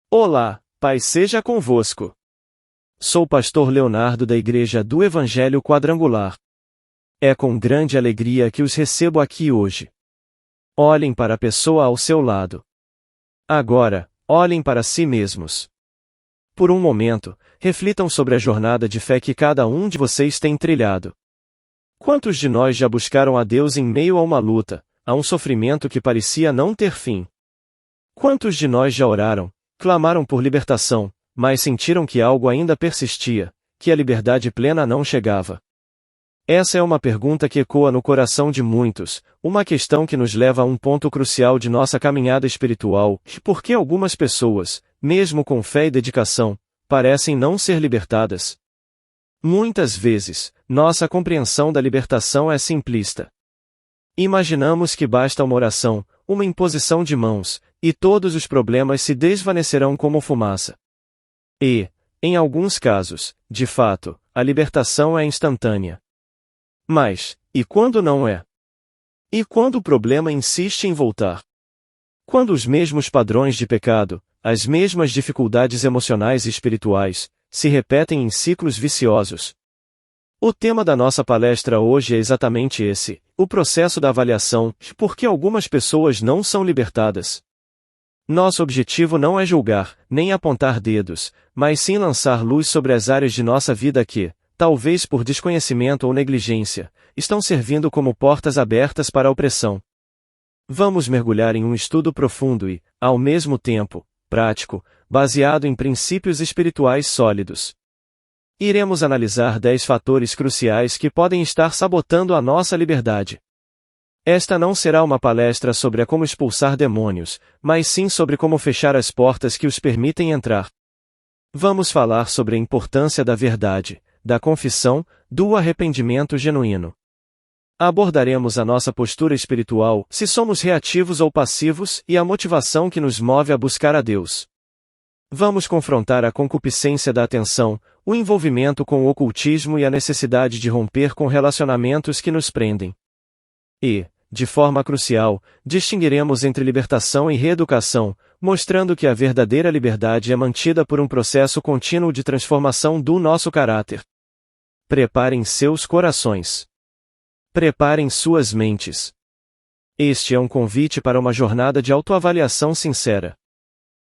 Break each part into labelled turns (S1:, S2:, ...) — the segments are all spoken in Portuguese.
S1: Olá, paz seja convosco. Sou o pastor Leonardo da Igreja do Evangelho Quadrangular. É com grande alegria que os recebo aqui hoje. Olhem para a pessoa ao seu lado. Agora, olhem para si mesmos. Por um momento, reflitam sobre a jornada de fé que cada um de vocês tem trilhado. Quantos de nós já buscaram a Deus em meio a uma luta, a um sofrimento que parecia não ter fim? Quantos de nós já oraram, clamaram por libertação, mas sentiram que algo ainda persistia, que a liberdade plena não chegava? Essa é uma pergunta que ecoa no coração de muitos, uma questão que nos leva a um ponto crucial de nossa caminhada espiritual, por que algumas pessoas, mesmo com fé e dedicação, parecem não ser libertadas? Muitas vezes, nossa compreensão da libertação é simplista. Imaginamos que basta uma oração, uma imposição de mãos, e todos os problemas se desvanecerão como fumaça. E, em alguns casos, de fato, a libertação é instantânea. Mas, e quando não é? E quando o problema insiste em voltar? Quando os mesmos padrões de pecado, as mesmas dificuldades emocionais e espirituais, se repetem em ciclos viciosos? O tema da nossa palestra hoje é exatamente esse, o processo da avaliação, por que algumas pessoas não são libertadas. Nosso objetivo não é julgar, nem apontar dedos, mas sim lançar luz sobre as áreas de nossa vida que, talvez por desconhecimento ou negligência, estão servindo como portas abertas para a opressão. Vamos mergulhar em um estudo profundo e, ao mesmo tempo, prático, baseado em princípios espirituais sólidos. Iremos analisar 10 fatores cruciais que podem estar sabotando a nossa liberdade. Esta não será uma palestra sobre como expulsar demônios, mas sim sobre como fechar as portas que os permitem entrar. Vamos falar sobre a importância da verdade, da confissão, do arrependimento genuíno. Abordaremos a nossa postura espiritual, se somos reativos ou passivos, e a motivação que nos move a buscar a Deus. Vamos confrontar a concupiscência da atenção, o envolvimento com o ocultismo e a necessidade de romper com relacionamentos que nos prendem. E, de forma crucial, distinguiremos entre libertação e reeducação, mostrando que a verdadeira liberdade é mantida por um processo contínuo de transformação do nosso caráter. Preparem seus corações. Preparem suas mentes. Este é um convite para uma jornada de autoavaliação sincera.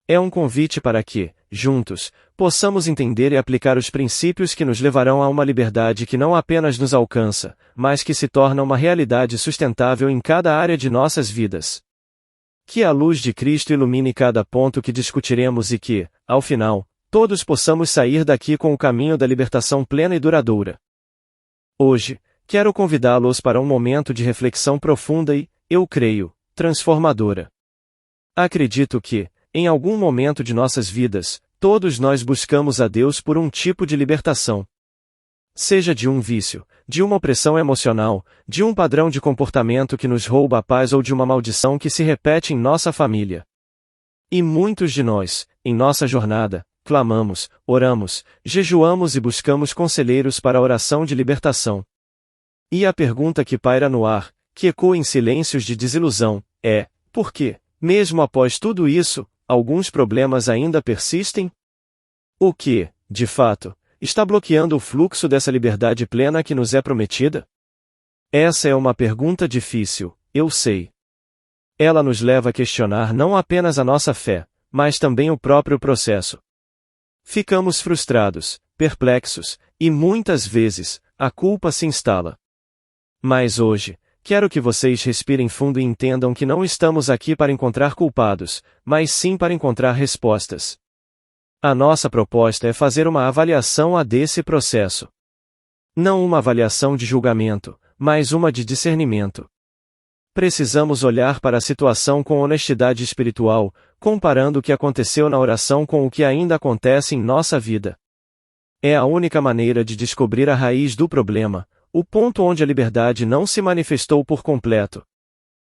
S1: É um convite para que, juntos, possamos entender e aplicar os princípios que nos levarão a uma liberdade que não apenas nos alcança, mas que se torna uma realidade sustentável em cada área de nossas vidas. Que a luz de Cristo ilumine cada ponto que discutiremos e que, ao final, todos possamos sair daqui com o caminho da libertação plena e duradoura. Hoje, quero convidá-los para um momento de reflexão profunda e, eu creio, transformadora. Acredito que, em algum momento de nossas vidas, todos nós buscamos a Deus por um tipo de libertação. Seja de um vício, de uma opressão emocional, de um padrão de comportamento que nos rouba a paz ou de uma maldição que se repete em nossa família. E muitos de nós, em nossa jornada, clamamos, oramos, jejuamos e buscamos conselheiros para a oração de libertação. E a pergunta que paira no ar, que ecoa em silêncios de desilusão, é: por que, mesmo após tudo isso, alguns problemas ainda persistem? O que, de fato, está bloqueando o fluxo dessa liberdade plena que nos é prometida? Essa é uma pergunta difícil, eu sei. Ela nos leva a questionar não apenas a nossa fé, mas também o próprio processo. Ficamos frustrados, perplexos, e muitas vezes, a culpa se instala. Mas hoje, quero que vocês respirem fundo e entendam que não estamos aqui para encontrar culpados, mas sim para encontrar respostas. A nossa proposta é fazer uma avaliação desse processo. Não uma avaliação de julgamento, mas uma de discernimento. Precisamos olhar para a situação com honestidade espiritual, comparando o que aconteceu na oração com o que ainda acontece em nossa vida. É a única maneira de descobrir a raiz do problema, o ponto onde a liberdade não se manifestou por completo.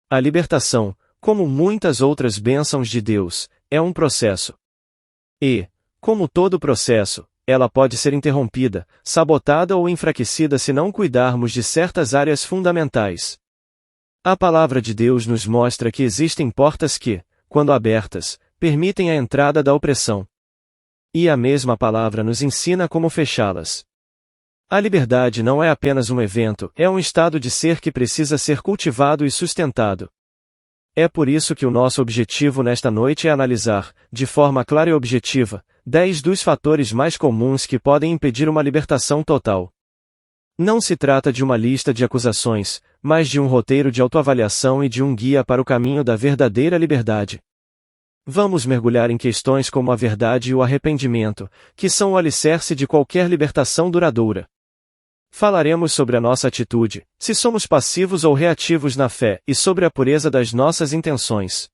S1: A libertação, como muitas outras bênçãos de Deus, é um processo. E, como todo processo, ela pode ser interrompida, sabotada ou enfraquecida se não cuidarmos de certas áreas fundamentais. A palavra de Deus nos mostra que existem portas que, quando abertas, permitem a entrada da opressão. E a mesma palavra nos ensina como fechá-las. A liberdade não é apenas um evento, é um estado de ser que precisa ser cultivado e sustentado. É por isso que o nosso objetivo nesta noite é analisar, de forma clara e objetiva, 10 dos fatores mais comuns que podem impedir uma libertação total. Não se trata de uma lista de acusações, mas de um roteiro de autoavaliação e de um guia para o caminho da verdadeira liberdade. Vamos mergulhar em questões como a verdade e o arrependimento, que são o alicerce de qualquer libertação duradoura. Falaremos sobre a nossa atitude, se somos passivos ou reativos na fé, e sobre a pureza das nossas intenções.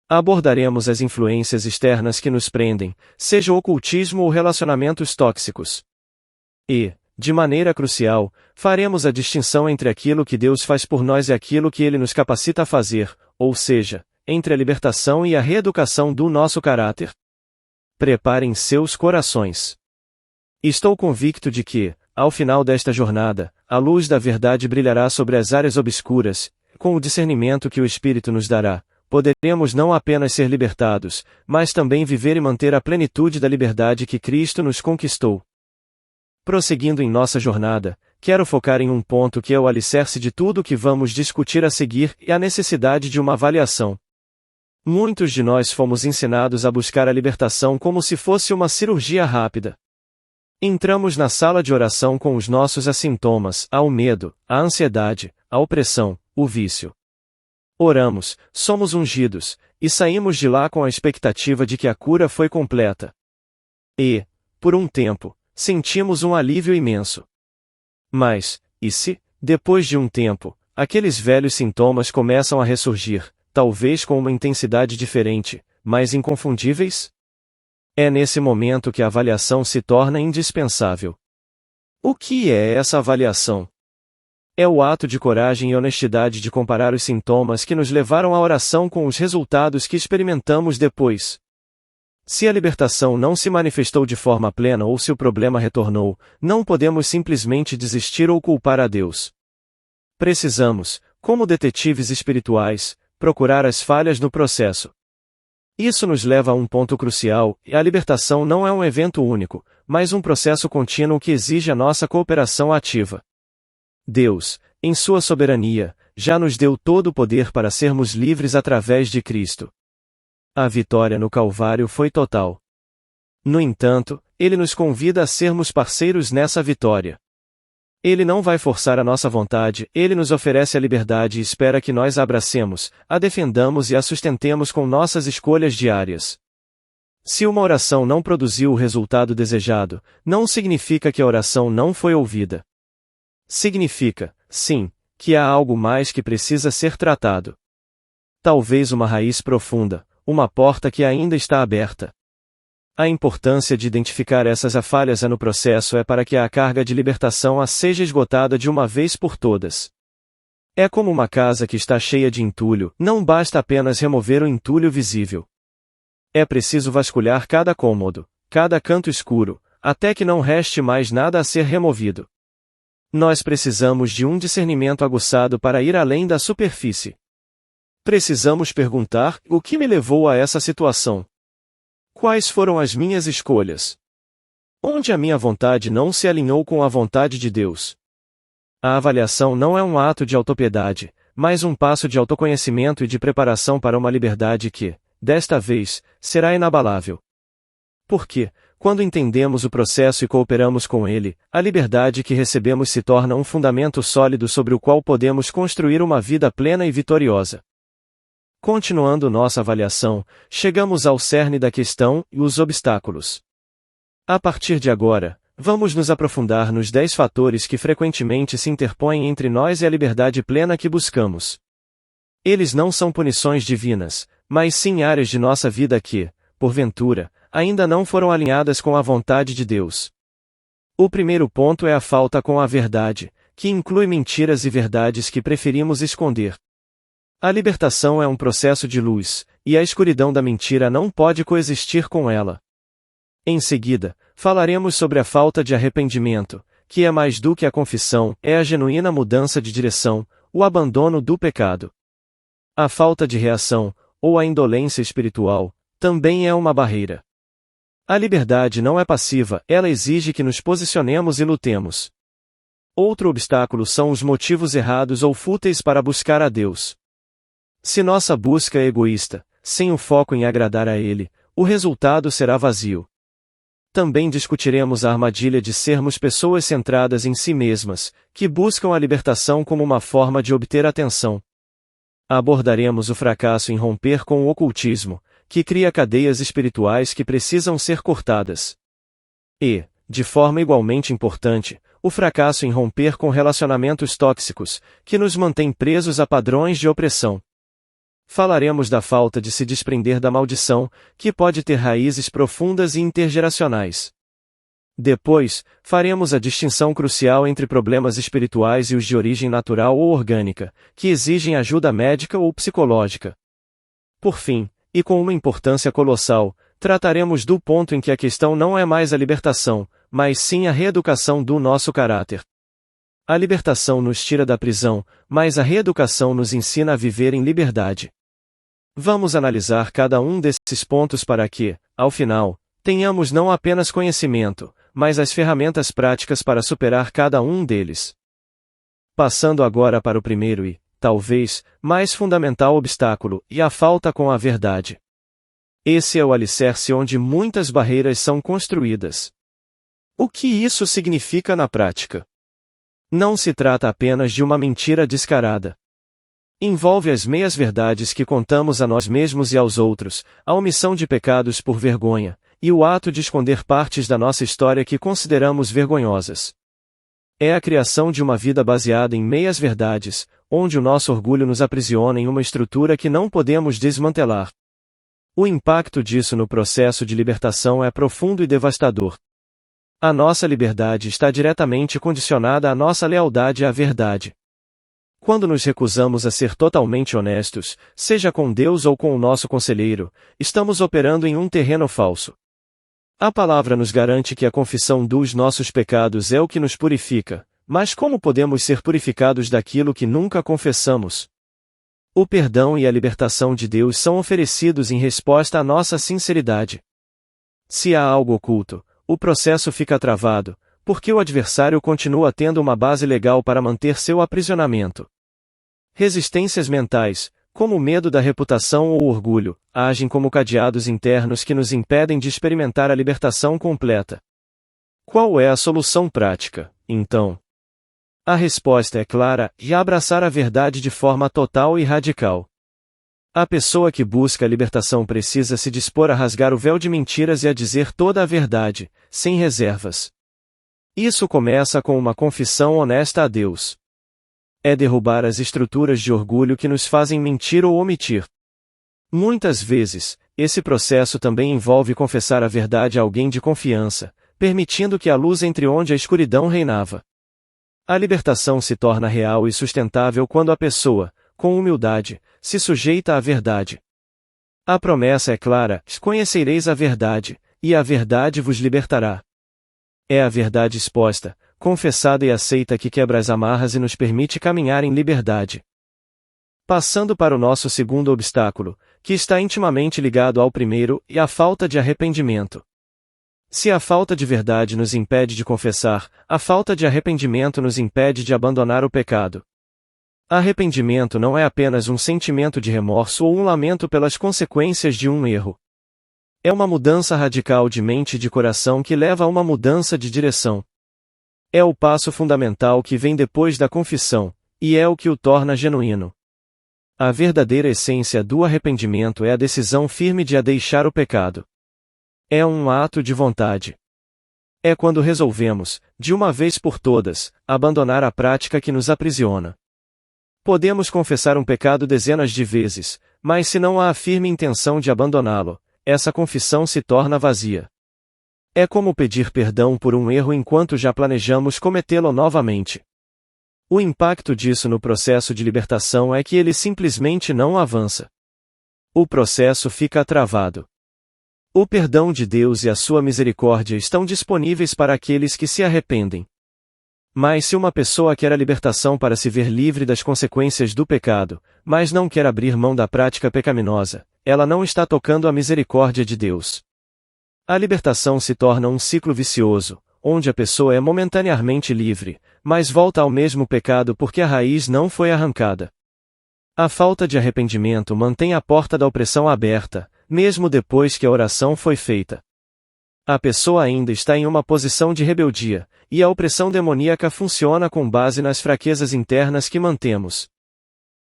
S1: Abordaremos as influências externas que nos prendem, seja o ocultismo ou relacionamentos tóxicos. E, de maneira crucial, faremos a distinção entre aquilo que Deus faz por nós e aquilo que Ele nos capacita a fazer, ou seja, entre a libertação e a reeducação do nosso caráter. Preparem seus corações. Estou convicto de que, ao final desta jornada, a luz da verdade brilhará sobre as áreas obscuras, com o discernimento que o Espírito nos dará. Poderemos não apenas ser libertados, mas também viver e manter a plenitude da liberdade que Cristo nos conquistou. Prosseguindo em nossa jornada, quero focar em um ponto que é o alicerce de tudo o que vamos discutir a seguir e a necessidade de uma avaliação. Muitos de nós fomos ensinados a buscar a libertação como se fosse uma cirurgia rápida. Entramos na sala de oração com os nossos assintomas, o medo, a ansiedade, a opressão, o vício. Oramos, somos ungidos, e saímos de lá com a expectativa de que a cura foi completa. E, por um tempo, sentimos um alívio imenso. Mas, e se, depois de um tempo, aqueles velhos sintomas começam a ressurgir, talvez com uma intensidade diferente, mas inconfundíveis? É nesse momento que a avaliação se torna indispensável. O que é essa avaliação? É o ato de coragem e honestidade de comparar os sintomas que nos levaram à oração com os resultados que experimentamos depois. Se a libertação não se manifestou de forma plena ou se o problema retornou, não podemos simplesmente desistir ou culpar a Deus. Precisamos, como detetives espirituais, procurar as falhas no processo. Isso nos leva a um ponto crucial, e a libertação não é um evento único, mas um processo contínuo que exige a nossa cooperação ativa. Deus, em sua soberania, já nos deu todo o poder para sermos livres através de Cristo. A vitória no Calvário foi total. No entanto, Ele nos convida a sermos parceiros nessa vitória. Ele não vai forçar a nossa vontade, Ele nos oferece a liberdade e espera que nós a abracemos, a defendamos e a sustentemos com nossas escolhas diárias. Se uma oração não produziu o resultado desejado, não significa que a oração não foi ouvida. Significa, sim, que há algo mais que precisa ser tratado. Talvez uma raiz profunda, uma porta que ainda está aberta. A importância de identificar essas falhas no processo é para que a carga de libertação seja esgotada de uma vez por todas. É como uma casa que está cheia de entulho, não basta apenas remover o entulho visível. É preciso vasculhar cada cômodo, cada canto escuro, até que não reste mais nada a ser removido. Nós precisamos de um discernimento aguçado para ir além da superfície. Precisamos perguntar: o que me levou a essa situação? Quais foram as minhas escolhas? Onde a minha vontade não se alinhou com a vontade de Deus? A avaliação não é um ato de autopiedade, mas um passo de autoconhecimento e de preparação para uma liberdade que, desta vez, será inabalável. Porque, quando entendemos o processo e cooperamos com ele, a liberdade que recebemos se torna um fundamento sólido sobre o qual podemos construir uma vida plena e vitoriosa. Continuando nossa avaliação, chegamos ao cerne da questão e os obstáculos. A partir de agora, vamos nos aprofundar nos 10 fatores que frequentemente se interpõem entre nós e a liberdade plena que buscamos. Eles não são punições divinas, mas sim áreas de nossa vida que, porventura, ainda não foram alinhadas com a vontade de Deus. O primeiro ponto é a falta com a verdade, que inclui mentiras e verdades que preferimos esconder. A libertação é um processo de luz, e a escuridão da mentira não pode coexistir com ela. Em seguida, falaremos sobre a falta de arrependimento, que é mais do que a confissão, é a genuína mudança de direção, o abandono do pecado. A falta de reação, ou a indolência espiritual, também é uma barreira. A liberdade não é passiva, ela exige que nos posicionemos e lutemos. Outro obstáculo são os motivos errados ou fúteis para buscar a Deus. Se nossa busca é egoísta, sem o foco em agradar a Ele, o resultado será vazio. Também discutiremos a armadilha de sermos pessoas centradas em si mesmas, que buscam a libertação como uma forma de obter atenção. Abordaremos o fracasso em romper com o ocultismo, que cria cadeias espirituais que precisam ser cortadas. E, de forma igualmente importante, o fracasso em romper com relacionamentos tóxicos, que nos mantém presos a padrões de opressão. Falaremos da falta de se desprender da maldição, que pode ter raízes profundas e intergeracionais. Depois, faremos a distinção crucial entre problemas espirituais e os de origem natural ou orgânica, que exigem ajuda médica ou psicológica. Por fim, e com uma importância colossal, trataremos do ponto em que a questão não é mais a libertação, mas sim a reeducação do nosso caráter. A libertação nos tira da prisão, mas a reeducação nos ensina a viver em liberdade. Vamos analisar cada um desses pontos para que, ao final, tenhamos não apenas conhecimento, mas as ferramentas práticas para superar cada um deles. Passando agora para o primeiro e, talvez, mais fundamental obstáculo, e a falta com a verdade. Esse é o alicerce onde muitas barreiras são construídas. O que isso significa na prática? Não se trata apenas de uma mentira descarada. Envolve as meias-verdades que contamos a nós mesmos e aos outros, a omissão de pecados por vergonha, e o ato de esconder partes da nossa história que consideramos vergonhosas. É a criação de uma vida baseada em meias-verdades, onde o nosso orgulho nos aprisiona em uma estrutura que não podemos desmantelar. O impacto disso no processo de libertação é profundo e devastador. A nossa liberdade está diretamente condicionada à nossa lealdade à verdade. Quando nos recusamos a ser totalmente honestos, seja com Deus ou com o nosso conselheiro, estamos operando em um terreno falso. A palavra nos garante que a confissão dos nossos pecados é o que nos purifica, mas como podemos ser purificados daquilo que nunca confessamos? O perdão e a libertação de Deus são oferecidos em resposta à nossa sinceridade. Se há algo oculto, o processo fica travado, porque o adversário continua tendo uma base legal para manter seu aprisionamento. Resistências mentais, como o medo da reputação ou o orgulho, agem como cadeados internos que nos impedem de experimentar a libertação completa. Qual é a solução prática, então? A resposta é clara, e abraçar a verdade de forma total e radical. A pessoa que busca a libertação precisa se dispor a rasgar o véu de mentiras e a dizer toda a verdade, sem reservas. Isso começa com uma confissão honesta a Deus. É derrubar as estruturas de orgulho que nos fazem mentir ou omitir. Muitas vezes, esse processo também envolve confessar a verdade a alguém de confiança, permitindo que a luz entre onde a escuridão reinava. A libertação se torna real e sustentável quando a pessoa, com humildade, se sujeita à verdade. A promessa é clara: conhecereis a verdade, e a verdade vos libertará. É a verdade exposta, confessada e aceita que quebra as amarras e nos permite caminhar em liberdade. Passando para o nosso segundo obstáculo, que está intimamente ligado ao primeiro, e a falta de arrependimento. Se a falta de verdade nos impede de confessar, a falta de arrependimento nos impede de abandonar o pecado. Arrependimento não é apenas um sentimento de remorso ou um lamento pelas consequências de um erro. É uma mudança radical de mente e de coração que leva a uma mudança de direção. É o passo fundamental que vem depois da confissão, e é o que o torna genuíno. A verdadeira essência do arrependimento é a decisão firme de deixar o pecado. É um ato de vontade. É quando resolvemos, de uma vez por todas, abandonar a prática que nos aprisiona. Podemos confessar um pecado dezenas de vezes, mas se não há a firme intenção de abandoná-lo, essa confissão se torna vazia. É como pedir perdão por um erro enquanto já planejamos cometê-lo novamente. O impacto disso no processo de libertação é que ele simplesmente não avança. O processo fica travado. O perdão de Deus e a sua misericórdia estão disponíveis para aqueles que se arrependem. Mas se uma pessoa quer a libertação para se ver livre das consequências do pecado, mas não quer abrir mão da prática pecaminosa, ela não está tocando a misericórdia de Deus. A libertação se torna um ciclo vicioso, onde a pessoa é momentaneamente livre, mas volta ao mesmo pecado porque a raiz não foi arrancada. A falta de arrependimento mantém a porta da opressão aberta, mesmo depois que a oração foi feita. A pessoa ainda está em uma posição de rebeldia, e a opressão demoníaca funciona com base nas fraquezas internas que mantemos.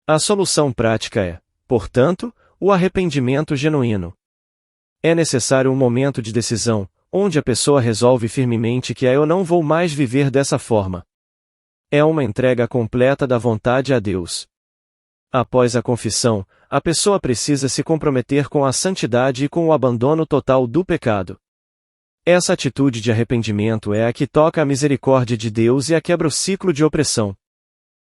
S1: A solução prática é, portanto, o arrependimento genuíno. É necessário um momento de decisão, onde a pessoa resolve firmemente que eu não vou mais viver dessa forma. É uma entrega completa da vontade a Deus. Após a confissão, a pessoa precisa se comprometer com a santidade e com o abandono total do pecado. Essa atitude de arrependimento é a que toca a misericórdia de Deus e a quebra o ciclo de opressão.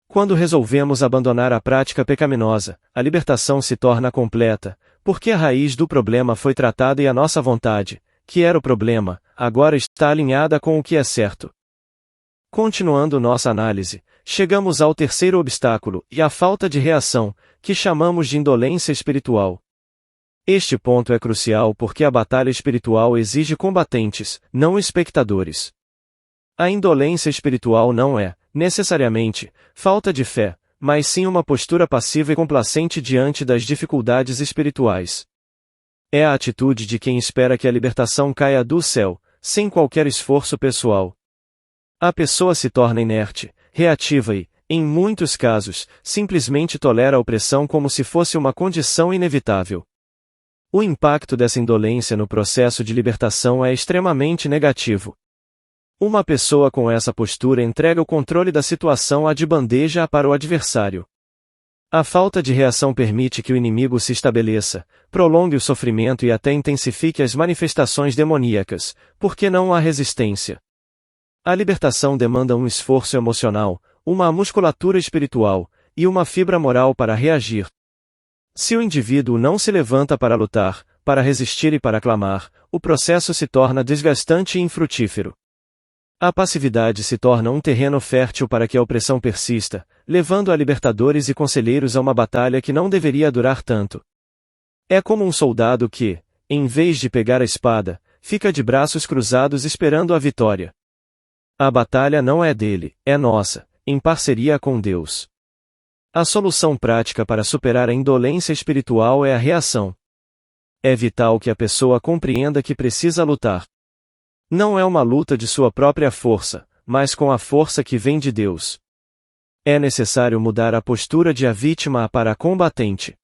S1: Quando resolvemos abandonar a prática pecaminosa, a libertação se torna completa, porque a raiz do problema foi tratada e a nossa vontade, que era o problema, agora está alinhada com o que é certo. Continuando nossa análise, chegamos ao terceiro obstáculo, e a falta de reação, que chamamos de indolência espiritual. Este ponto é crucial porque a batalha espiritual exige combatentes, não espectadores. A indolência espiritual não é, necessariamente, falta de fé, mas sim uma postura passiva e complacente diante das dificuldades espirituais. É a atitude de quem espera que a libertação caia do céu, sem qualquer esforço pessoal. A pessoa se torna inerte, reativa e, em muitos casos, simplesmente tolera a opressão como se fosse uma condição inevitável. O impacto dessa indolência no processo de libertação é extremamente negativo. Uma pessoa com essa postura entrega o controle da situação de bandeja para o adversário. A falta de reação permite que o inimigo se estabeleça, prolongue o sofrimento e até intensifique as manifestações demoníacas, porque não há resistência. A libertação demanda um esforço emocional, uma musculatura espiritual, e uma fibra moral para reagir. Se o indivíduo não se levanta para lutar, para resistir e para clamar, o processo se torna desgastante e infrutífero. A passividade se torna um terreno fértil para que a opressão persista, levando a libertadores e conselheiros a uma batalha que não deveria durar tanto. É como um soldado que, em vez de pegar a espada, fica de braços cruzados esperando a vitória. A batalha não é dele, é nossa, em parceria com Deus. A solução prática para superar a indolência espiritual é a reação. É vital que a pessoa compreenda que precisa lutar. Não é uma luta de sua própria força, mas com a força que vem de Deus. É necessário mudar a postura de a vítima para a combatente.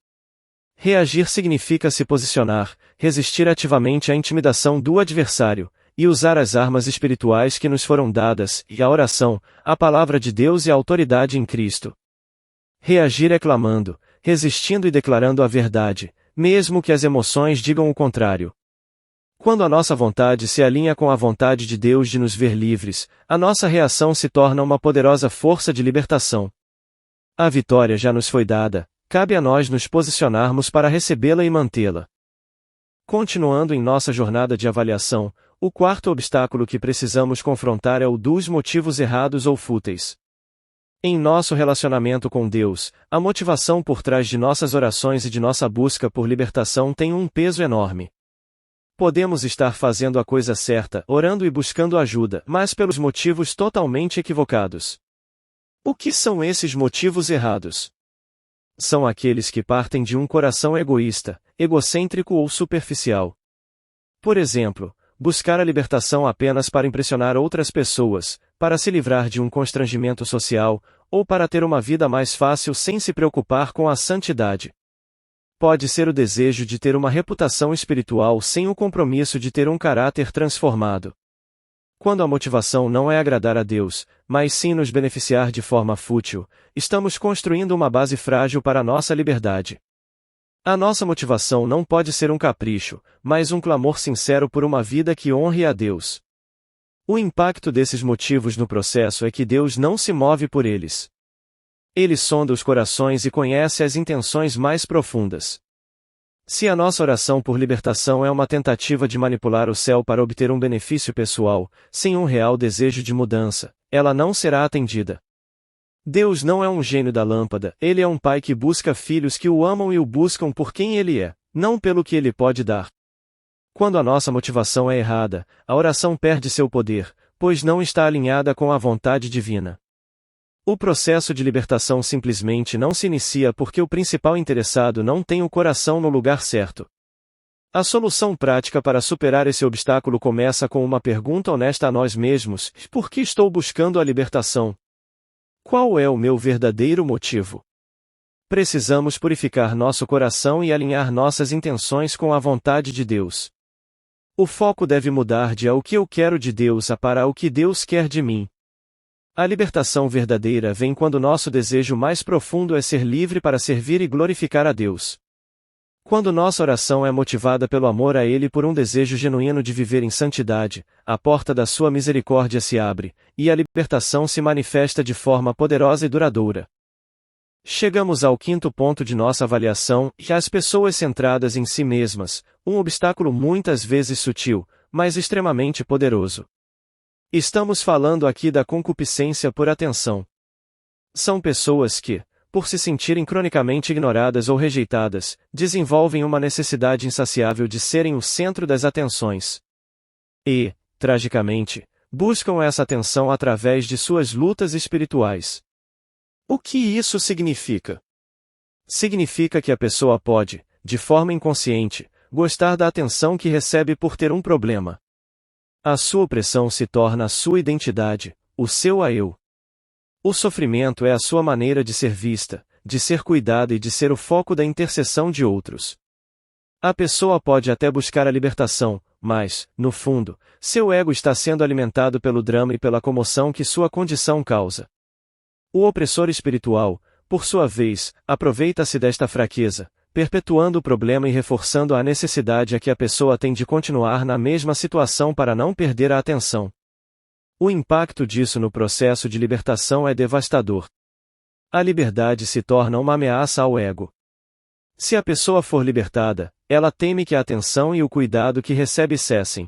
S1: Reagir significa se posicionar, resistir ativamente à intimidação do adversário, e usar as armas espirituais que nos foram dadas, e a oração, a palavra de Deus e a autoridade em Cristo. Reagir é clamando, resistindo e declarando a verdade, mesmo que as emoções digam o contrário. Quando a nossa vontade se alinha com a vontade de Deus de nos ver livres, a nossa reação se torna uma poderosa força de libertação. A vitória já nos foi dada, cabe a nós nos posicionarmos para recebê-la e mantê-la. Continuando em nossa jornada de avaliação, o quarto obstáculo que precisamos confrontar é o dos motivos errados ou fúteis. Em nosso relacionamento com Deus, a motivação por trás de nossas orações e de nossa busca por libertação tem um peso enorme. Podemos estar fazendo a coisa certa, orando e buscando ajuda, mas pelos motivos totalmente equivocados. O que são esses motivos errados? São aqueles que partem de um coração egoísta, egocêntrico ou superficial. Por exemplo, buscar a libertação apenas para impressionar outras pessoas, para se livrar de um constrangimento social, ou para ter uma vida mais fácil sem se preocupar com a santidade. Pode ser o desejo de ter uma reputação espiritual sem o compromisso de ter um caráter transformado. Quando a motivação não é agradar a Deus, mas sim nos beneficiar de forma fútil, estamos construindo uma base frágil para a nossa liberdade. A nossa motivação não pode ser um capricho, mas um clamor sincero por uma vida que honre a Deus. O impacto desses motivos no processo é que Deus não se move por eles. Ele sonda os corações e conhece as intenções mais profundas. Se a nossa oração por libertação é uma tentativa de manipular o céu para obter um benefício pessoal, sem um real desejo de mudança, ela não será atendida. Deus não é um gênio da lâmpada, ele é um pai que busca filhos que o amam e o buscam por quem ele é, não pelo que ele pode dar. Quando a nossa motivação é errada, a oração perde seu poder, pois não está alinhada com a vontade divina. O processo de libertação simplesmente não se inicia porque o principal interessado não tem o coração no lugar certo. A solução prática para superar esse obstáculo começa com uma pergunta honesta a nós mesmos: por que estou buscando a libertação? Qual é o meu verdadeiro motivo? Precisamos purificar nosso coração e alinhar nossas intenções com a vontade de Deus. O foco deve mudar de o que eu quero de Deus para o que Deus quer de mim. A libertação verdadeira vem quando nosso desejo mais profundo é ser livre para servir e glorificar a Deus. Quando nossa oração é motivada pelo amor a Ele e por um desejo genuíno de viver em santidade, a porta da sua misericórdia se abre, e a libertação se manifesta de forma poderosa e duradoura. Chegamos ao quinto ponto de nossa avaliação, e as pessoas centradas em si mesmas, um obstáculo muitas vezes sutil, mas extremamente poderoso. Estamos falando aqui da concupiscência por atenção. São pessoas que, por se sentirem cronicamente ignoradas ou rejeitadas, desenvolvem uma necessidade insaciável de serem o centro das atenções. E, tragicamente, buscam essa atenção através de suas lutas espirituais. O que isso significa? Significa que a pessoa pode, de forma inconsciente, gostar da atenção que recebe por ter um problema. A sua opressão se torna a sua identidade, o seu eu. O sofrimento é a sua maneira de ser vista, de ser cuidada e de ser o foco da intercessão de outros. A pessoa pode até buscar a libertação, mas, no fundo, seu ego está sendo alimentado pelo drama e pela comoção que sua condição causa. O opressor espiritual, por sua vez, aproveita-se desta fraqueza, perpetuando o problema e reforçando a necessidade a que a pessoa tem de continuar na mesma situação para não perder a atenção. O impacto disso no processo de libertação é devastador. A liberdade se torna uma ameaça ao ego. Se a pessoa for libertada, ela teme que a atenção e o cuidado que recebe cessem.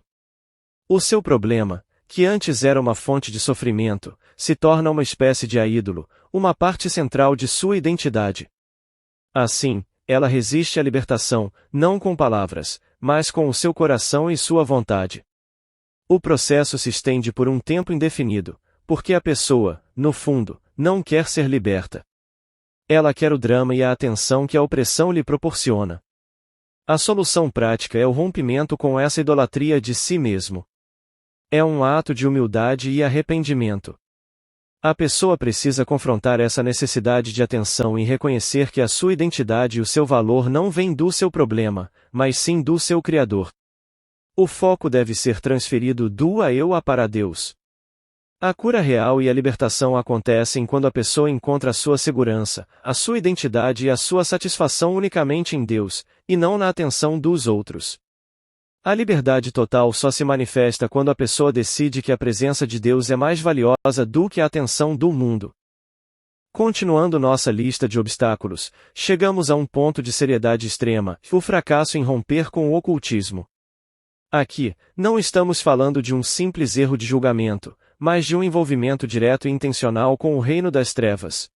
S1: O seu problema, que antes era uma fonte de sofrimento, se torna uma espécie de ídolo, uma parte central de sua identidade. Assim, ela resiste à libertação, não com palavras, mas com o seu coração e sua vontade. O processo se estende por um tempo indefinido, porque a pessoa, no fundo, não quer ser liberta. Ela quer o drama e a atenção que a opressão lhe proporciona. A solução prática é o rompimento com essa idolatria de si mesmo. É um ato de humildade e arrependimento. A pessoa precisa confrontar essa necessidade de atenção e reconhecer que a sua identidade e o seu valor não vêm do seu problema, mas sim do seu Criador. O foco deve ser transferido do eu para Deus. A cura real e a libertação acontecem quando a pessoa encontra a sua segurança, a sua identidade e a sua satisfação unicamente em Deus, e não na atenção dos outros. A liberdade total só se manifesta quando a pessoa decide que a presença de Deus é mais valiosa do que a atenção do mundo. Continuando nossa lista de obstáculos, chegamos a um ponto de seriedade extrema: o fracasso em romper com o ocultismo. Aqui, não estamos falando de um simples erro de julgamento, mas de um envolvimento direto e intencional com o reino das trevas.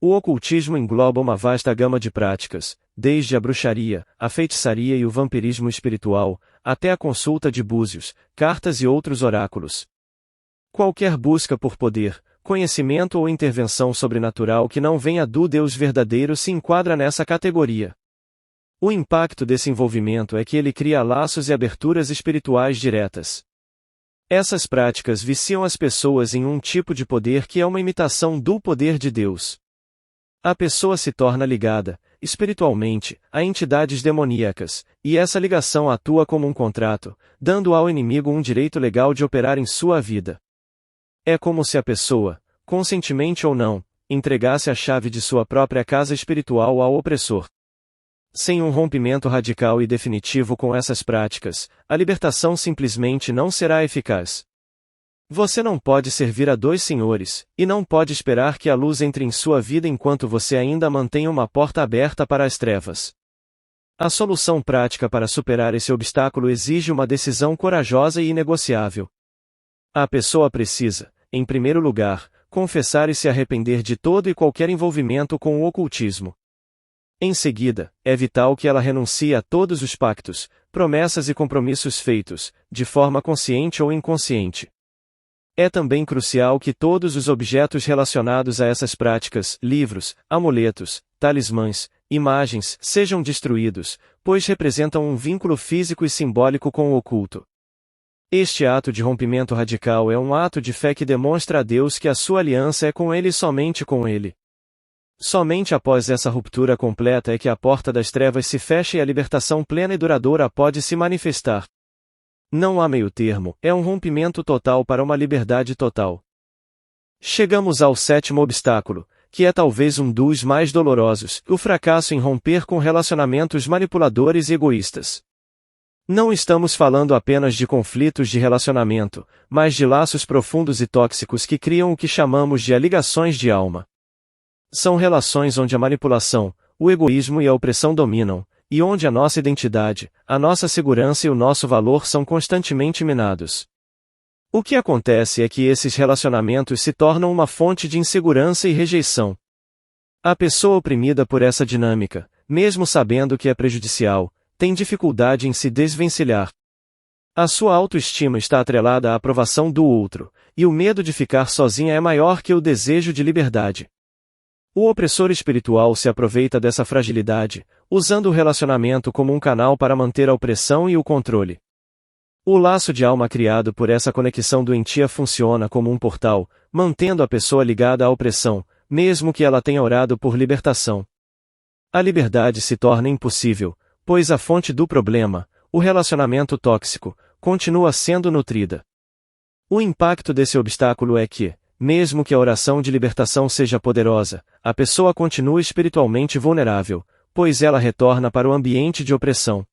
S1: O ocultismo engloba uma vasta gama de práticas, desde a bruxaria, a feitiçaria e o vampirismo espiritual, até a consulta de búzios, cartas e outros oráculos. Qualquer busca por poder, conhecimento ou intervenção sobrenatural que não venha do Deus verdadeiro se enquadra nessa categoria. O impacto desse envolvimento é que ele cria laços e aberturas espirituais diretas. Essas práticas viciam as pessoas em um tipo de poder que é uma imitação do poder de Deus. A pessoa se torna ligada, espiritualmente, a entidades demoníacas, e essa ligação atua como um contrato, dando ao inimigo um direito legal de operar em sua vida. É como se a pessoa, conscientemente ou não, entregasse a chave de sua própria casa espiritual ao opressor. Sem um rompimento radical e definitivo com essas práticas, a libertação simplesmente não será eficaz. Você não pode servir a dois senhores, e não pode esperar que a luz entre em sua vida enquanto você ainda mantém uma porta aberta para as trevas. A solução prática para superar esse obstáculo exige uma decisão corajosa e inegociável. A pessoa precisa, em primeiro lugar, confessar e se arrepender de todo e qualquer envolvimento com o ocultismo. Em seguida, é vital que ela renuncie a todos os pactos, promessas e compromissos feitos, de forma consciente ou inconsciente. É também crucial que todos os objetos relacionados a essas práticas, livros, amuletos, talismãs, imagens, sejam destruídos, pois representam um vínculo físico e simbólico com o oculto. Este ato de rompimento radical é um ato de fé que demonstra a Deus que a sua aliança é com Ele e somente com Ele. Somente após essa ruptura completa é que a porta das trevas se fecha e a libertação plena e duradoura pode se manifestar. Não há meio-termo, é um rompimento total para uma liberdade total. Chegamos ao sétimo obstáculo, que é talvez um dos mais dolorosos, o fracasso em romper com relacionamentos manipuladores e egoístas. Não estamos falando apenas de conflitos de relacionamento, mas de laços profundos e tóxicos que criam o que chamamos de ligações de alma. São relações onde a manipulação, o egoísmo e a opressão dominam, e onde a nossa identidade, a nossa segurança e o nosso valor são constantemente minados. O que acontece é que esses relacionamentos se tornam uma fonte de insegurança e rejeição. A pessoa oprimida por essa dinâmica, mesmo sabendo que é prejudicial, tem dificuldade em se desvencilhar. A sua autoestima está atrelada à aprovação do outro, e o medo de ficar sozinha é maior que o desejo de liberdade. O opressor espiritual se aproveita dessa fragilidade, usando o relacionamento como um canal para manter a opressão e o controle. O laço de alma criado por essa conexão doentia funciona como um portal, mantendo a pessoa ligada à opressão, mesmo que ela tenha orado por libertação. A liberdade se torna impossível, pois a fonte do problema, o relacionamento tóxico, continua sendo nutrida. O impacto desse obstáculo é que, mesmo que a oração de libertação seja poderosa, a pessoa continua espiritualmente vulnerável, pois ela retorna para o ambiente de opressão.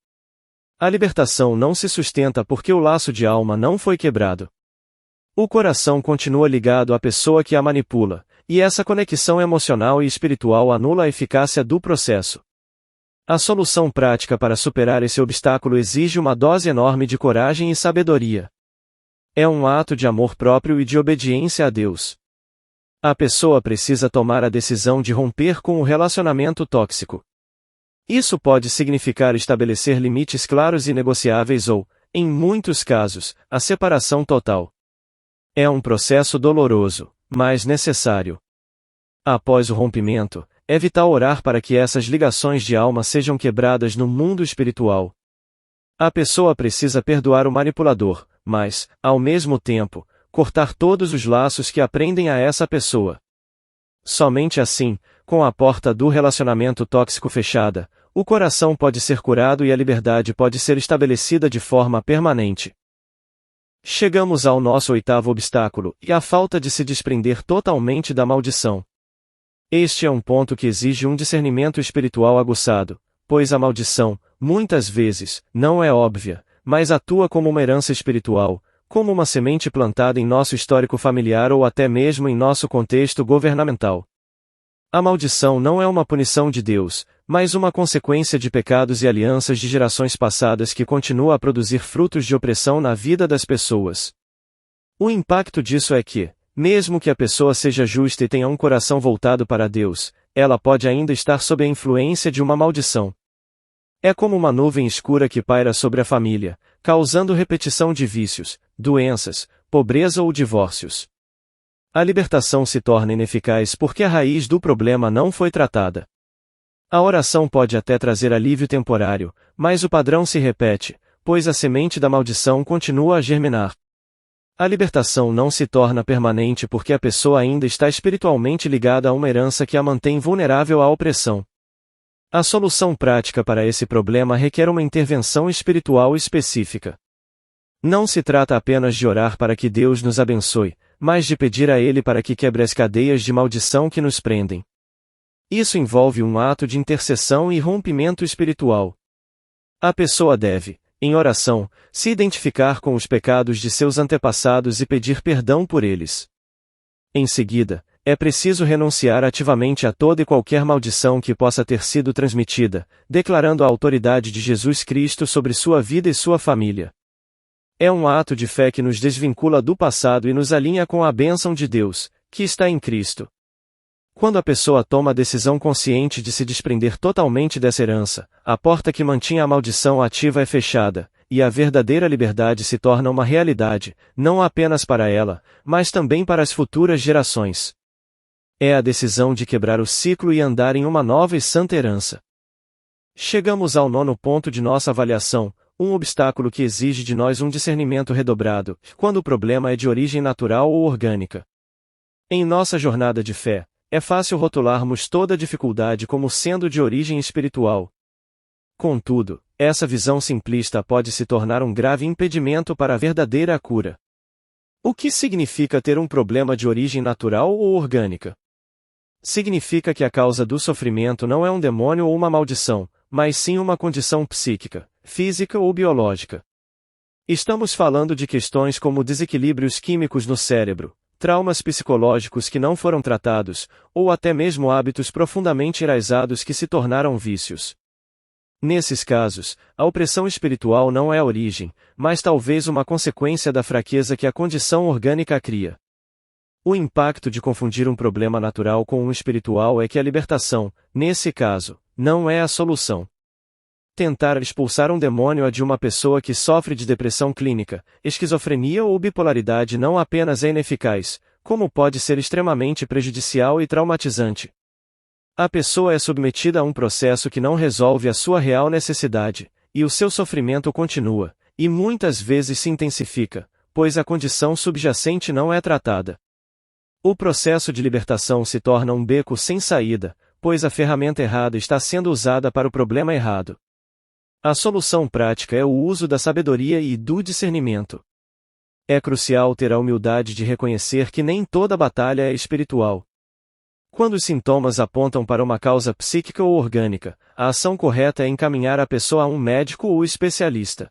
S1: A libertação não se sustenta porque o laço de alma não foi quebrado. O coração continua ligado à pessoa que a manipula, e essa conexão emocional e espiritual anula a eficácia do processo. A solução prática para superar esse obstáculo exige uma dose enorme de coragem e sabedoria. É um ato de amor próprio e de obediência a Deus. A pessoa precisa tomar a decisão de romper com o relacionamento tóxico. Isso pode significar estabelecer limites claros e negociáveis ou, em muitos casos, a separação total. É um processo doloroso, mas necessário. Após o rompimento, é vital orar para que essas ligações de alma sejam quebradas no mundo espiritual. A pessoa precisa perdoar o manipulador, mas, ao mesmo tempo, cortar todos os laços que aprendem a essa pessoa. Somente assim, com a porta do relacionamento tóxico fechada, o coração pode ser curado e a liberdade pode ser estabelecida de forma permanente. Chegamos ao nosso oitavo obstáculo, e a falta de se desprender totalmente da maldição. Este é um ponto que exige um discernimento espiritual aguçado, pois a maldição, muitas vezes, não é óbvia, mas atua como uma herança espiritual, como uma semente plantada em nosso histórico familiar ou até mesmo em nosso contexto governamental. A maldição não é uma punição de Deus, mas uma consequência de pecados e alianças de gerações passadas que continua a produzir frutos de opressão na vida das pessoas. O impacto disso é que, mesmo que a pessoa seja justa e tenha um coração voltado para Deus, ela pode ainda estar sob a influência de uma maldição. É como uma nuvem escura que paira sobre a família, causando repetição de vícios, doenças, pobreza ou divórcios. A libertação se torna ineficaz porque a raiz do problema não foi tratada. A oração pode até trazer alívio temporário, mas o padrão se repete, pois a semente da maldição continua a germinar. A libertação não se torna permanente porque a pessoa ainda está espiritualmente ligada a uma herança que a mantém vulnerável à opressão. A solução prática para esse problema requer uma intervenção espiritual específica. Não se trata apenas de orar para que Deus nos abençoe, mas de pedir a Ele para que quebre as cadeias de maldição que nos prendem. Isso envolve um ato de intercessão e rompimento espiritual. A pessoa deve, em oração, se identificar com os pecados de seus antepassados e pedir perdão por eles. Em seguida, é preciso renunciar ativamente a toda e qualquer maldição que possa ter sido transmitida, declarando a autoridade de Jesus Cristo sobre sua vida e sua família. É um ato de fé que nos desvincula do passado e nos alinha com a bênção de Deus, que está em Cristo. Quando a pessoa toma a decisão consciente de se desprender totalmente dessa herança, a porta que mantinha a maldição ativa é fechada, e a verdadeira liberdade se torna uma realidade, não apenas para ela, mas também para as futuras gerações. É a decisão de quebrar o ciclo e andar em uma nova e santa herança. Chegamos ao 9º ponto de nossa avaliação, um obstáculo que exige de nós um discernimento redobrado, quando o problema é de origem natural ou orgânica. Em nossa jornada de fé, é fácil rotularmos toda dificuldade como sendo de origem espiritual. Contudo, essa visão simplista pode se tornar um grave impedimento para a verdadeira cura. O que significa ter um problema de origem natural ou orgânica? Significa que a causa do sofrimento não é um demônio ou uma maldição, mas sim uma condição psíquica, física ou biológica. Estamos falando de questões como desequilíbrios químicos no cérebro, traumas psicológicos que não foram tratados, ou até mesmo hábitos profundamente enraizados que se tornaram vícios. Nesses casos, a opressão espiritual não é a origem, mas talvez uma consequência da fraqueza que a condição orgânica cria. O impacto de confundir um problema natural com um espiritual é que a libertação, nesse caso, não é a solução. Tentar expulsar um demônio de uma pessoa que sofre de depressão clínica, esquizofrenia ou bipolaridade não apenas é ineficaz, como pode ser extremamente prejudicial e traumatizante. A pessoa é submetida a um processo que não resolve a sua real necessidade, e o seu sofrimento continua, e muitas vezes se intensifica, pois a condição subjacente não é tratada. O processo de libertação se torna um beco sem saída, pois a ferramenta errada está sendo usada para o problema errado. A solução prática é o uso da sabedoria e do discernimento. É crucial ter a humildade de reconhecer que nem toda batalha é espiritual. Quando os sintomas apontam para uma causa psíquica ou orgânica, a ação correta é encaminhar a pessoa a um médico ou especialista.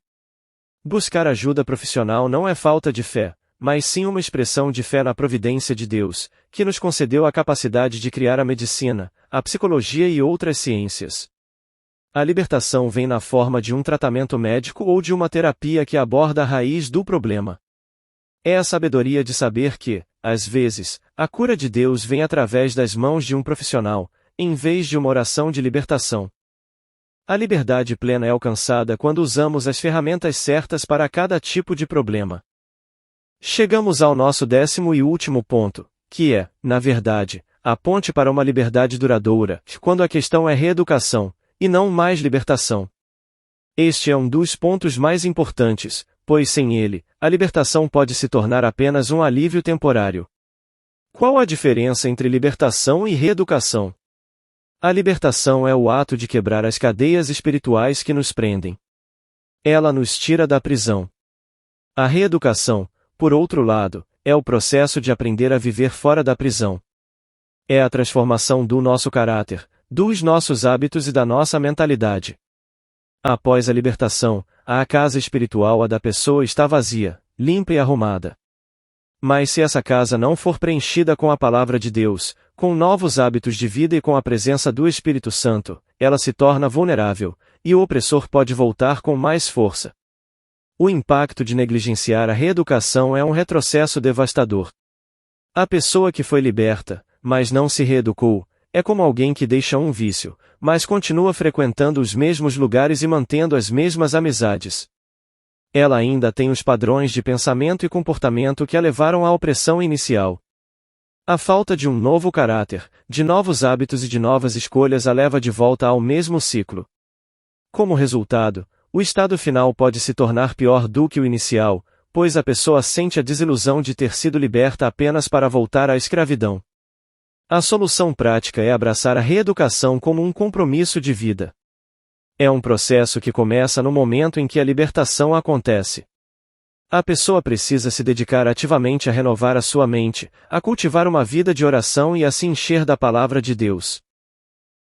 S1: Buscar ajuda profissional não é falta de fé, mas sim uma expressão de fé na providência de Deus, que nos concedeu a capacidade de criar a medicina, a psicologia e outras ciências. A libertação vem na forma de um tratamento médico ou de uma terapia que aborda a raiz do problema. É a sabedoria de saber que, às vezes, a cura de Deus vem através das mãos de um profissional, em vez de uma oração de libertação. A liberdade plena é alcançada quando usamos as ferramentas certas para cada tipo de problema. Chegamos ao nosso 10º e último ponto, que é, na verdade, a ponte para uma liberdade duradoura, quando a questão é reeducação, e não mais libertação. Este é um dos pontos mais importantes, pois sem ele, a libertação pode se tornar apenas um alívio temporário. Qual a diferença entre libertação e reeducação? A libertação é o ato de quebrar as cadeias espirituais que nos prendem. Ela nos tira da prisão. A reeducação, por outro lado, é o processo de aprender a viver fora da prisão. É a transformação do nosso caráter, dos nossos hábitos e da nossa mentalidade. Após a libertação, a casa espiritual da pessoa está vazia, limpa e arrumada. Mas se essa casa não for preenchida com a palavra de Deus, com novos hábitos de vida e com a presença do Espírito Santo, ela se torna vulnerável, e o opressor pode voltar com mais força. O impacto de negligenciar a reeducação é um retrocesso devastador. A pessoa que foi liberta, mas não se reeducou, é como alguém que deixa um vício, mas continua frequentando os mesmos lugares e mantendo as mesmas amizades. Ela ainda tem os padrões de pensamento e comportamento que a levaram à opressão inicial. A falta de um novo caráter, de novos hábitos e de novas escolhas a leva de volta ao mesmo ciclo. Como resultado, o estado final pode se tornar pior do que o inicial, pois a pessoa sente a desilusão de ter sido liberta apenas para voltar à escravidão. A solução prática é abraçar a reeducação como um compromisso de vida. É um processo que começa no momento em que a libertação acontece. A pessoa precisa se dedicar ativamente a renovar a sua mente, a cultivar uma vida de oração e a se encher da palavra de Deus.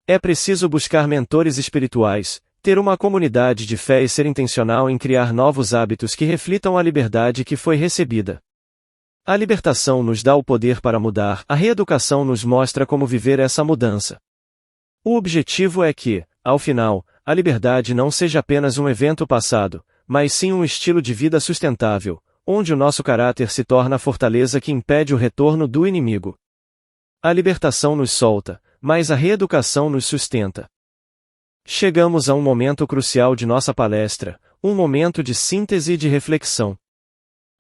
S1: É preciso buscar mentores espirituais, ter uma comunidade de fé e ser intencional em criar novos hábitos que reflitam a liberdade que foi recebida. A libertação nos dá o poder para mudar, a reeducação nos mostra como viver essa mudança. O objetivo é que, ao final, a liberdade não seja apenas um evento passado, mas sim um estilo de vida sustentável, onde o nosso caráter se torna a fortaleza que impede o retorno do inimigo. A libertação nos solta, mas a reeducação nos sustenta. Chegamos a um momento crucial de nossa palestra, um momento de síntese e de reflexão.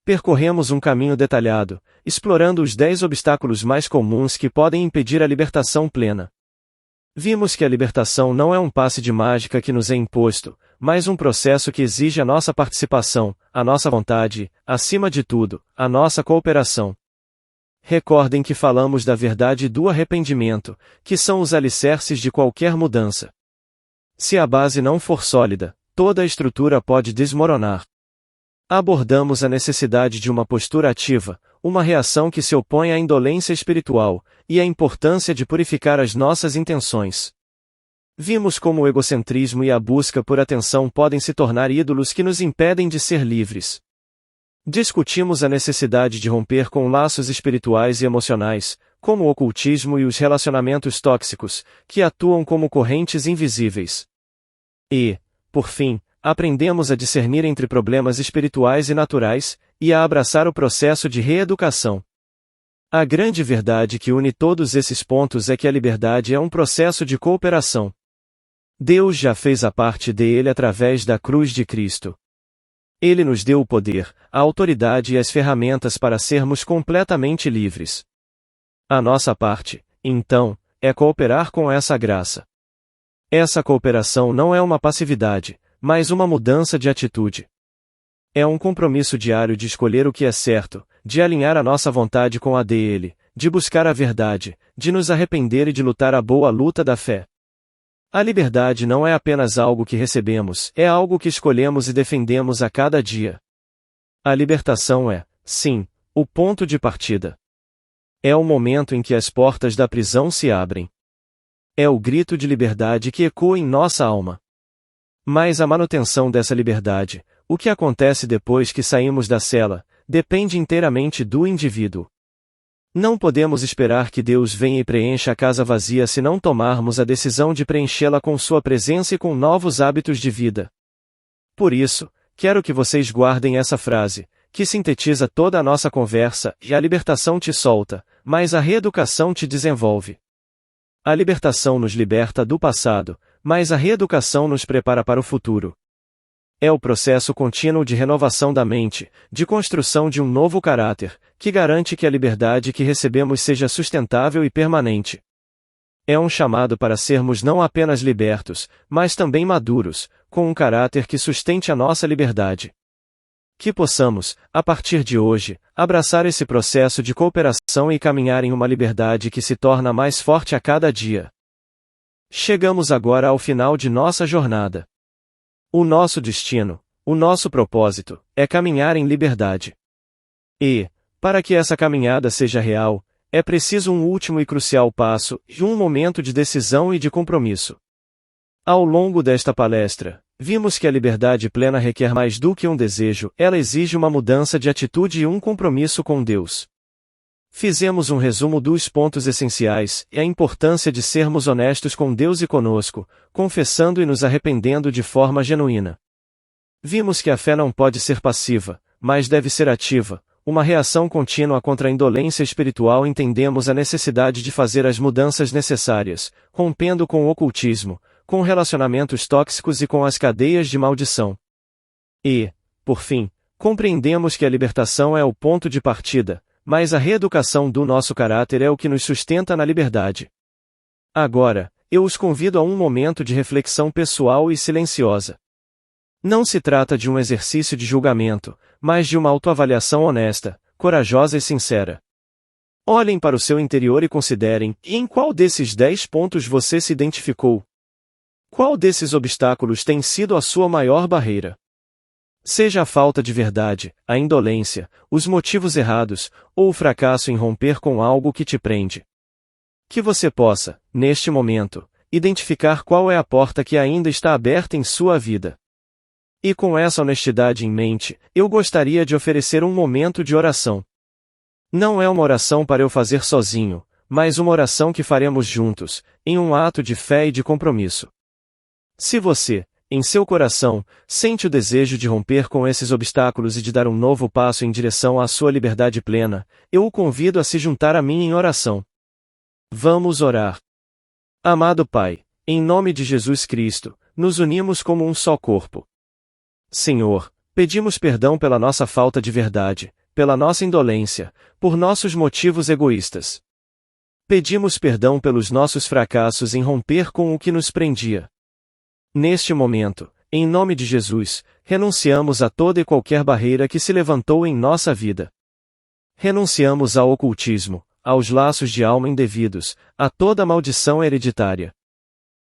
S1: Percorremos um caminho detalhado, explorando os 10 obstáculos mais comuns que podem impedir a libertação plena. Vimos que a libertação não é um passe de mágica que nos é imposto, mas um processo que exige a nossa participação, a nossa vontade, acima de tudo, a nossa cooperação. Recordem que falamos da verdade e do arrependimento, que são os alicerces de qualquer mudança. Se a base não for sólida, toda a estrutura pode desmoronar. Abordamos a necessidade de uma postura ativa, uma reação que se opõe à indolência espiritual, e a importância de purificar as nossas intenções. Vimos como o egocentrismo e a busca por atenção podem se tornar ídolos que nos impedem de ser livres. Discutimos a necessidade de romper com laços espirituais e emocionais, como o ocultismo e os relacionamentos tóxicos, que atuam como correntes invisíveis. E, por fim, aprendemos a discernir entre problemas espirituais e naturais, e a abraçar o processo de reeducação. A grande verdade que une todos esses pontos é que a liberdade é um processo de cooperação. Deus já fez a parte dele através da cruz de Cristo. Ele nos deu o poder, a autoridade e as ferramentas para sermos completamente livres. A nossa parte, então, é cooperar com essa graça. Essa cooperação não é uma passividade, mas uma mudança de atitude. É um compromisso diário de escolher o que é certo, de alinhar a nossa vontade com a dele, de buscar a verdade, de nos arrepender e de lutar a boa luta da fé. A liberdade não é apenas algo que recebemos, é algo que escolhemos e defendemos a cada dia. A libertação é, sim, o ponto de partida. É o momento em que as portas da prisão se abrem. É o grito de liberdade que ecoa em nossa alma. Mas a manutenção dessa liberdade, o que acontece depois que saímos da cela, depende inteiramente do indivíduo. Não podemos esperar que Deus venha e preencha a casa vazia se não tomarmos a decisão de preenchê-la com sua presença e com novos hábitos de vida. Por isso, quero que vocês guardem essa frase, que sintetiza toda a nossa conversa, e a libertação te solta, mas a reeducação te desenvolve. A libertação nos liberta do passado, mas a reeducação nos prepara para o futuro. É o processo contínuo de renovação da mente, de construção de um novo caráter, que garante que a liberdade que recebemos seja sustentável e permanente. É um chamado para sermos não apenas libertos, mas também maduros, com um caráter que sustente a nossa liberdade. Que possamos, a partir de hoje, abraçar esse processo de cooperação e caminhar em uma liberdade que se torna mais forte a cada dia. Chegamos agora ao final de nossa jornada. O nosso destino, o nosso propósito, é caminhar em liberdade. E, para que essa caminhada seja real, é preciso um último e crucial passo, e um momento de decisão e de compromisso. Ao longo desta palestra, vimos que a liberdade plena requer mais do que um desejo, ela exige uma mudança de atitude e um compromisso com Deus. Fizemos um resumo dos pontos essenciais e a importância de sermos honestos com Deus e conosco, confessando e nos arrependendo de forma genuína. Vimos que a fé não pode ser passiva, mas deve ser ativa, uma reação contínua contra a indolência espiritual. Entendemos a necessidade de fazer as mudanças necessárias, rompendo com o ocultismo, com relacionamentos tóxicos e com as cadeias de maldição. E, por fim, compreendemos que a libertação é o ponto de partida, mas a reeducação do nosso caráter é o que nos sustenta na liberdade. Agora, eu os convido a um momento de reflexão pessoal e silenciosa. Não se trata de um exercício de julgamento, mas de uma autoavaliação honesta, corajosa e sincera. Olhem para o seu interior e considerem, em qual desses 10 pontos você se identificou? Qual desses obstáculos tem sido a sua maior barreira? Seja a falta de verdade, a indolência, os motivos errados, ou o fracasso em romper com algo que te prende. Que você possa, neste momento, identificar qual é a porta que ainda está aberta em sua vida. E com essa honestidade em mente, eu gostaria de oferecer um momento de oração. Não é uma oração para eu fazer sozinho, mas uma oração que faremos juntos, em um ato de fé e de compromisso. Se você, em seu coração, sente o desejo de romper com esses obstáculos e de dar um novo passo em direção à sua liberdade plena, eu o convido a se juntar a mim em oração. Vamos orar. Amado Pai, em nome de Jesus Cristo, nos unimos como um só corpo. Senhor, pedimos perdão pela nossa falta de verdade, pela nossa indolência, por nossos motivos egoístas. Pedimos perdão pelos nossos fracassos em romper com o que nos prendia. Neste momento, em nome de Jesus, renunciamos a toda e qualquer barreira que se levantou em nossa vida. Renunciamos ao ocultismo, aos laços de alma indevidos, a toda maldição hereditária.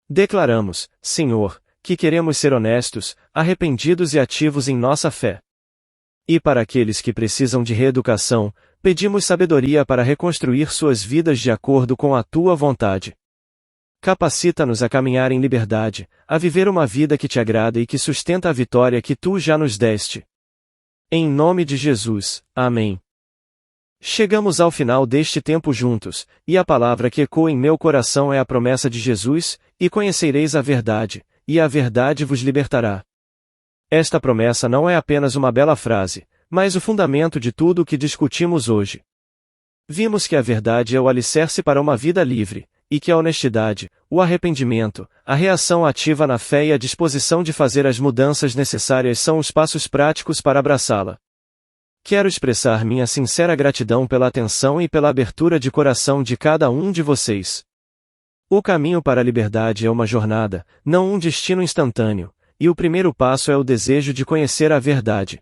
S1: Declaramos, Senhor, que queremos ser honestos, arrependidos e ativos em nossa fé. E para aqueles que precisam de reeducação, pedimos sabedoria para reconstruir suas vidas de acordo com a tua vontade. Capacita-nos a caminhar em liberdade, a viver uma vida que te agrada e que sustenta a vitória que tu já nos deste. Em nome de Jesus, amém. Chegamos ao final deste tempo juntos, e a palavra que ecoa em meu coração é a promessa de Jesus: e conhecereis a verdade, e a verdade vos libertará. Esta promessa não é apenas uma bela frase, mas o fundamento de tudo o que discutimos hoje. Vimos que a verdade é o alicerce para uma vida livre, e que a honestidade, o arrependimento, a reação ativa na fé e a disposição de fazer as mudanças necessárias são os passos práticos para abraçá-la. Quero expressar minha sincera gratidão pela atenção e pela abertura de coração de cada um de vocês. O caminho para a liberdade é uma jornada, não um destino instantâneo, e o primeiro passo é o desejo de conhecer a verdade.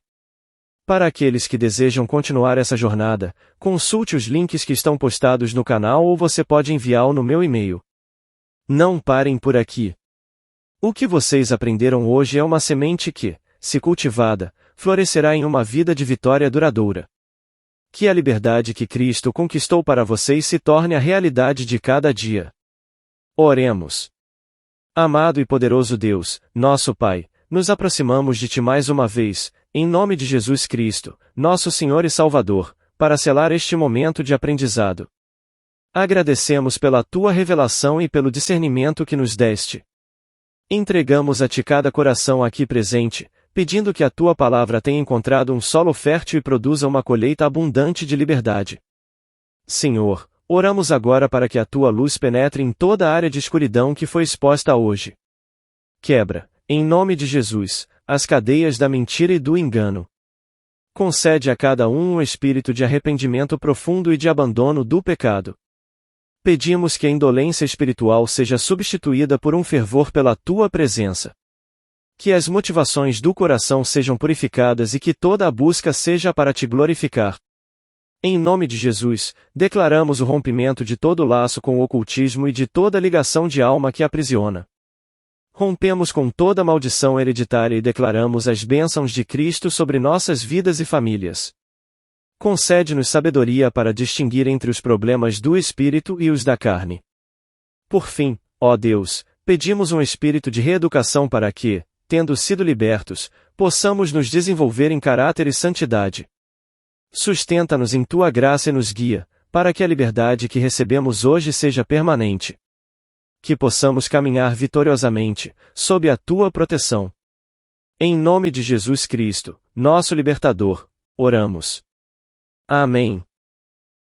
S1: Para aqueles que desejam continuar essa jornada, consulte os links que estão postados no canal ou você pode enviá-lo no meu e-mail. Não parem por aqui. O que vocês aprenderam hoje é uma semente que, se cultivada, florescerá em uma vida de vitória duradoura. Que a liberdade que Cristo conquistou para vocês se torne a realidade de cada dia. Oremos. Amado e poderoso Deus, nosso Pai, nos aproximamos de Ti mais uma vez, em nome de Jesus Cristo, nosso Senhor e Salvador, para selar este momento de aprendizado. Agradecemos pela Tua revelação e pelo discernimento que nos deste. Entregamos a Ti cada coração aqui presente, pedindo que a Tua palavra tenha encontrado um solo fértil e produza uma colheita abundante de liberdade. Senhor, oramos agora para que a Tua luz penetre em toda a área de escuridão que foi exposta hoje. Quebra, em nome de Jesus, as cadeias da mentira e do engano. Concede a cada um espírito de arrependimento profundo e de abandono do pecado. Pedimos que a indolência espiritual seja substituída por um fervor pela Tua presença. Que as motivações do coração sejam purificadas e que toda a busca seja para Te glorificar. Em nome de Jesus, declaramos o rompimento de todo laço com o ocultismo e de toda ligação de alma que aprisiona. Rompemos com toda maldição hereditária e declaramos as bênçãos de Cristo sobre nossas vidas e famílias. Concede-nos sabedoria para distinguir entre os problemas do espírito e os da carne. Por fim, ó Deus, pedimos um espírito de reeducação para que, tendo sido libertos, possamos nos desenvolver em caráter e santidade. Sustenta-nos em Tua graça e nos guia, para que a liberdade que recebemos hoje seja permanente. Que possamos caminhar vitoriosamente, sob a Tua proteção. Em nome de Jesus Cristo, nosso Libertador, oramos. Amém.